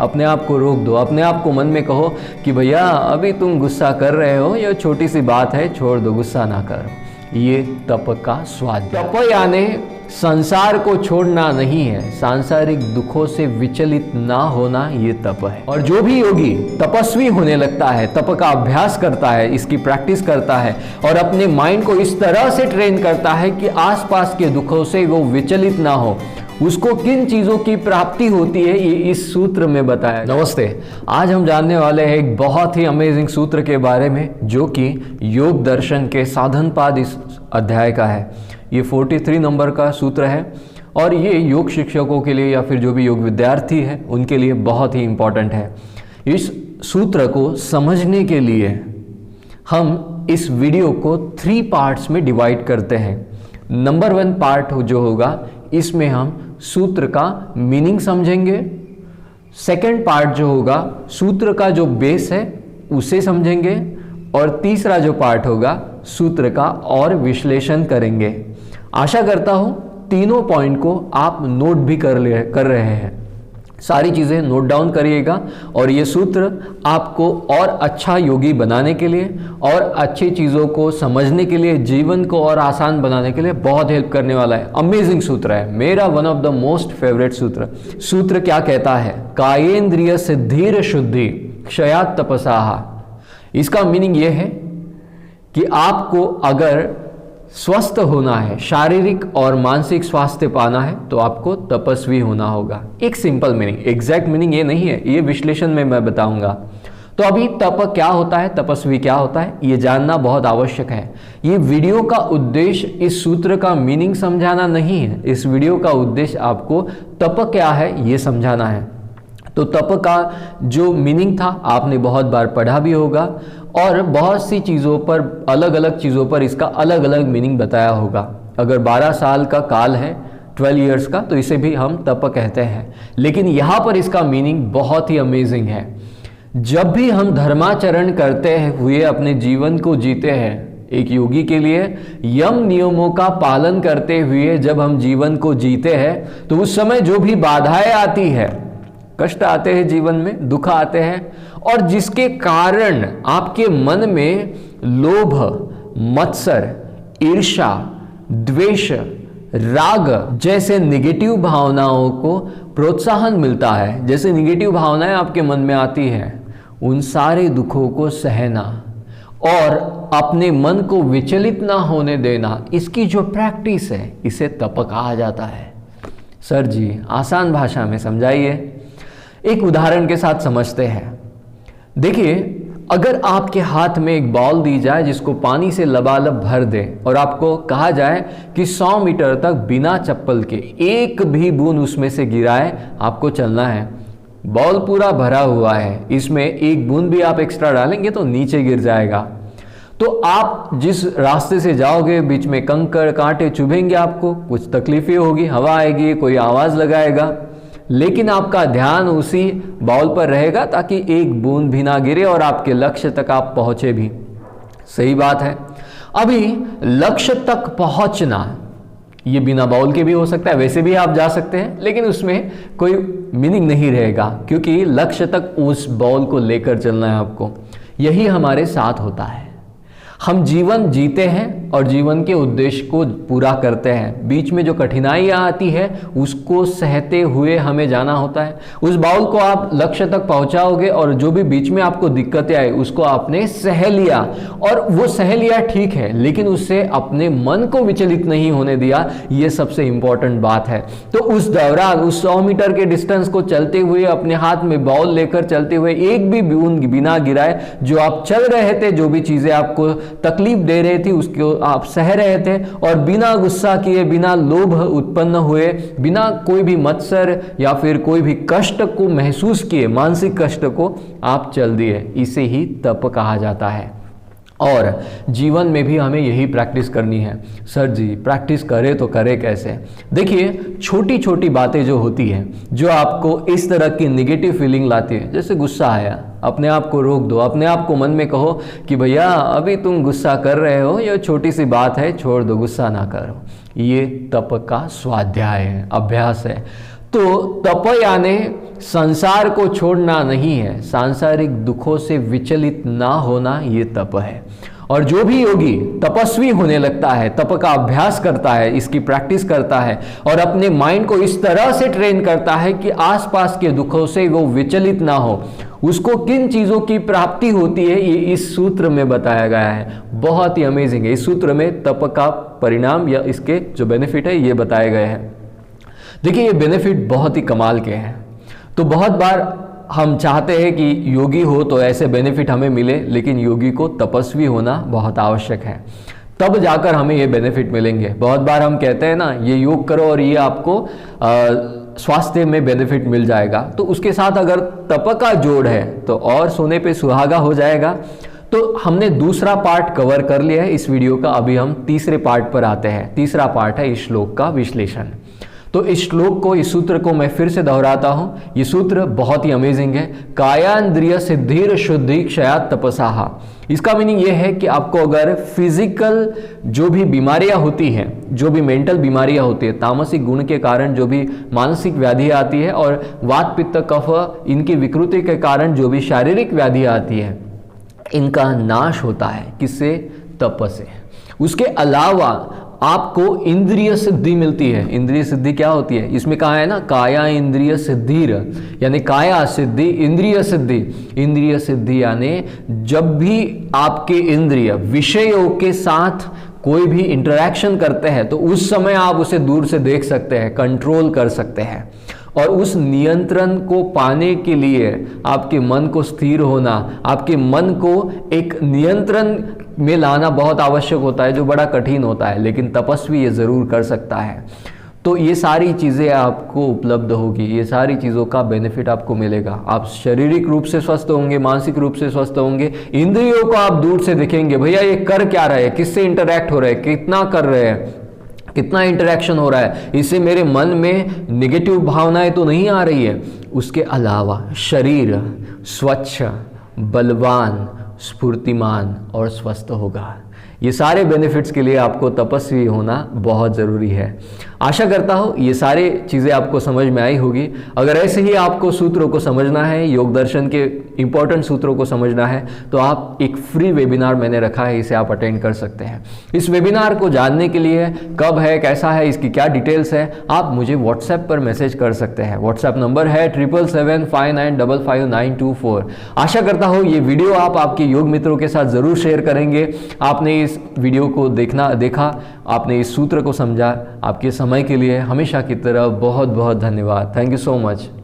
अपने आप को रोक दो, अपने आप को मन में कहो कि भैया अभी तुम गुस्सा कर रहे हो, ये छोटी सी बात है, छोड़ दो, गुस्सा ना करो। ये तप का स्वाध्याय। तप यानी संसार को छोड़ना नहीं है, सांसारिक दुखों से विचलित ना होना, ये तप है। और जो भी योगी तपस्वी होने लगता है, तप का अभ्यास करता है, इसकी प्रैक्टिस करता है और अपने माइंड को इस तरह से ट्रेन करता है कि आसपास के दुखों से वो विचलित ना हो, उसको किन चीजों की प्राप्ति होती है, ये इस सूत्र में बताया। नमस्ते, आज हम जानने वाले हैं एक बहुत ही अमेजिंग सूत्र के बारे में, जो कि योग दर्शन के साधनपाद इस अध्याय का है। ये 43 नंबर का सूत्र है और ये योग शिक्षकों के लिए या फिर जो भी योग विद्यार्थी है उनके लिए बहुत ही इंपॉर्टेंट है। इस सूत्र को समझने के लिए हम इस वीडियो को 3 पार्ट्स में डिवाइड करते हैं। नंबर 1 पार्ट जो होगा, इसमें हम सूत्र का मीनिंग समझेंगे। सेकंड पार्ट जो होगा, सूत्र का जो बेस है उसे समझेंगे। और तीसरा जो पार्ट होगा, सूत्र का और विश्लेषण करेंगे। आशा करता हूं तीनों पॉइंट को आप नोट भी कर रहे हैं। सारी चीज़ें नोट डाउन करिएगा और ये सूत्र आपको और अच्छा योगी बनाने के लिए और अच्छी चीज़ों को समझने के लिए, जीवन को और आसान बनाने के लिए बहुत हेल्प करने वाला है। अमेजिंग सूत्र है, मेरा one of the most favourite सूत्र। सूत्र क्या कहता है? कायेंद्रिय सिद्धिर शुद्धि क्षयात तपसाहा। इसका मीनिंग ये है कि आपको अगर स्वस्थ होना है, शारीरिक और मानसिक स्वास्थ्य पाना है, तो आपको तपस्वी होना होगा। एक सिंपल मीनिंग, एग्जैक्ट मीनिंग ये नहीं है, ये विश्लेषण में मैं बताऊंगा। तो अभी तप क्या होता है, तपस्वी क्या होता है, ये जानना बहुत आवश्यक है। ये वीडियो का उद्देश्य इस सूत्र का मीनिंग समझाना नहीं है, इस वीडियो का उद्देश्य आपको तप क्या है ये समझाना है। तो तप का जो मीनिंग था आपने बहुत बार पढ़ा भी होगा और बहुत सी चीज़ों पर, अलग अलग चीज़ों पर इसका अलग अलग मीनिंग बताया होगा। अगर 12 साल का काल है, 12 इयर्स का, तो इसे भी हम तप कहते हैं। लेकिन यहाँ पर इसका मीनिंग बहुत ही अमेजिंग है। जब भी हम धर्माचरण करते हुए अपने जीवन को जीते हैं, एक योगी के लिए यम नियमों का पालन करते हुए जब हम जीवन को जीते हैं, तो उस समय जो भी बाधाएं आती है, कष्ट आते हैं जीवन में, दुख आते हैं, और जिसके कारण आपके मन में लोभ, मत्सर, ईर्ष्या, द्वेष, राग जैसे निगेटिव भावनाओं को प्रोत्साहन मिलता है, जैसे निगेटिव भावनाएं आपके मन में आती हैं, उन सारे दुखों को सहना और अपने मन को विचलित ना होने देना, इसकी जो प्रैक्टिस है इसे तप कहा जाता है। सर जी आसान भाषा में समझाइए। एक उदाहरण के साथ समझते हैं। देखिए, अगर आपके हाथ में एक बॉल दी जाए जिसको पानी से लबालब भर दे और आपको कहा जाए कि 100 मीटर तक बिना चप्पल के एक भी बूंद उसमें से गिराए आपको चलना है। बॉल पूरा भरा हुआ है, इसमें एक बूंद भी आप एक्स्ट्रा डालेंगे तो नीचे गिर जाएगा। तो आप जिस रास्ते से जाओगे, बीच में कंकड़ कांटे चुभेंगे, आपको कुछ तकलीफें होगी, हवा आएगी, कोई आवाज़ लगाएगा, लेकिन आपका ध्यान उसी बॉल पर रहेगा ताकि एक बूंद भी ना गिरे और आपके लक्ष्य तक आप पहुंचे भी। सही बात है। अभी लक्ष्य तक पहुंचना ये बिना बॉल के भी हो सकता है, वैसे भी आप जा सकते हैं, लेकिन उसमें कोई मीनिंग नहीं रहेगा क्योंकि लक्ष्य तक उस बॉल को लेकर चलना है आपको। यही हमारे साथ होता है। हम जीवन जीते हैं और जीवन के उद्देश्य को पूरा करते हैं। बीच में जो कठिनाइयाँ आती है उसको सहते हुए हमें जाना होता है। उस बाउल को आप लक्ष्य तक पहुंचाओगे और जो भी बीच में आपको दिक्कतें आई उसको आपने सह लिया, और वो सह लिया ठीक है, लेकिन उससे अपने मन को विचलित नहीं होने दिया, ये सबसे इंपॉर्टेंट बात है। तो उस दौरान उस 100 मीटर के डिस्टेंस को चलते हुए, अपने हाथ में बॉल लेकर चलते हुए, एक भी बूंद बिना गिराए जो आप चल रहे थे, जो भी चीज़ें आपको तकलीफ दे रही थी उसको आप सह रहे थे, और बिना गुस्सा किए, बिना लोभ उत्पन्न हुए, बिना कोई भी मत्सर या फिर कोई भी कष्ट को महसूस किए, मानसिक कष्ट को आप चल दिए। इसे ही तप कहा जाता है। और जीवन में भी हमें यही प्रैक्टिस करनी है। सर जी प्रैक्टिस करें तो करें कैसे? देखिए, छोटी छोटी बातें जो होती हैं, जो आपको इस तरह की निगेटिव फीलिंग लाती है, जैसे गुस्सा आया, अपने आप को रोक दो, अपने आप को मन में कहो कि भैया अभी तुम गुस्सा कर रहे हो, ये छोटी सी बात है, छोड़ दो, गुस्सा ना करो। ये तप का स्वाध्याय है, अभ्यास है। तो तप यानी संसार को छोड़ना नहीं है, सांसारिक दुखों से विचलित ना होना, ये तप है। और जो भी योगी तपस्वी होने लगता है, तप का अभ्यास करता है, इसकी प्रैक्टिस करता है और अपने माइंड को इस तरह से ट्रेन करता है कि आसपास के दुखों से वो विचलित ना हो, उसको किन चीज़ों की प्राप्ति होती है, ये इस सूत्र में बताया गया है। बहुत ही अमेजिंग है। इस सूत्र में तप का परिणाम या इसके जो बेनिफिट है ये बताए गए हैं। देखिए, ये बेनिफिट बहुत ही कमाल के हैं। तो बहुत बार हम चाहते हैं कि योगी हो तो ऐसे बेनिफिट हमें मिले, लेकिन योगी को तपस्वी होना बहुत आवश्यक है, तब जाकर हमें ये बेनिफिट मिलेंगे। बहुत बार हम कहते हैं ना, ये योग करो और ये आपको स्वास्थ्य में बेनिफिट मिल जाएगा, तो उसके साथ अगर तप का जोड़ है तो और सोने पे सुहागा हो जाएगा। तो हमने दूसरा पार्ट कवर कर लिया है इस वीडियो का, अभी हम तीसरे पार्ट पर आते हैं। तीसरा पार्ट है इस श्लोक का विश्लेषण। तो इस श्लोक को, इस सूत्र को मैं फिर से दोहराता हूं। ये सूत्र बहुत ही अमेजिंग है। कायांद्रिय सिद्धिर शुद्धि क्षयात तपसाहा। इसका मीनिंग ये है कि आपको अगर फिजिकल जो भी बीमारियां होती हैं, जो भी मेंटल बीमारियां होती है, तामसिक गुण के कारण जो भी मानसिक व्याधि आती है, और वात पित्त कफ इनकी विकृति के कारण जो भी शारीरिक व्याधि आती है, इनका नाश होता है किससे? तप से। उसके अलावा आपको इंद्रिय सिद्धि मिलती है। इंद्रिय सिद्धि क्या होती है? इसमें कहा है ना, काया इंद्रिय सिद्धिर, यानी काया सिद्धि, इंद्रिय सिद्धि। इंद्रिय सिद्धि यानी जब भी आपके इंद्रिय विषयों के साथ कोई भी इंटरेक्शन करते हैं तो उस समय आप उसे दूर से देख सकते हैं, कंट्रोल कर सकते हैं। और उस नियंत्रण को पाने के लिए आपके मन को स्थिर होना, आपके मन को एक नियंत्रण में लाना बहुत आवश्यक होता है, जो बड़ा कठिन होता है, लेकिन तपस्वी ये ज़रूर कर सकता है। तो ये सारी चीज़ें आपको उपलब्ध होगी, ये सारी चीज़ों का बेनिफिट आपको मिलेगा। आप शारीरिक रूप से स्वस्थ होंगे, मानसिक रूप से स्वस्थ होंगे, इंद्रियों को आप दूर से देखेंगे, भैया ये कर क्या रहे हैं, किससे इंटरेक्ट हो रहे हैं, कितना कर रहे हैं, कितना इंटरेक्शन हो रहा है, इससे मेरे मन में नेगेटिव भावनाएं तो नहीं आ रही है। उसके अलावा शरीर स्वच्छ, बलवान, स्फूर्तिमान और स्वस्थ होगा। ये सारे बेनिफिट्स के लिए आपको तपस्वी होना बहुत ज़रूरी है। आशा करता हूँ ये सारी चीज़ें आपको समझ में आई होगी। अगर ऐसे ही आपको सूत्रों को समझना है, योग दर्शन के इंपॉर्टेंट सूत्रों को समझना है, तो आप एक फ्री वेबिनार मैंने रखा है, इसे आप अटेंड कर सकते हैं। इस वेबिनार को जानने के लिए कब है, कैसा है, इसकी क्या डिटेल्स है, आप मुझे व्हाट्सएप पर मैसेज कर सकते हैं। व्हाट्सएप नंबर है 7775955924। आशा करता हूँ ये वीडियो आप आपके योग मित्रों के साथ ज़रूर शेयर करेंगे। आपने इस वीडियो को देखा, आपने इस सूत्र को समझा। आपके समय के लिए हमेशा की तरह बहुत बहुत धन्यवाद। Thank you so much.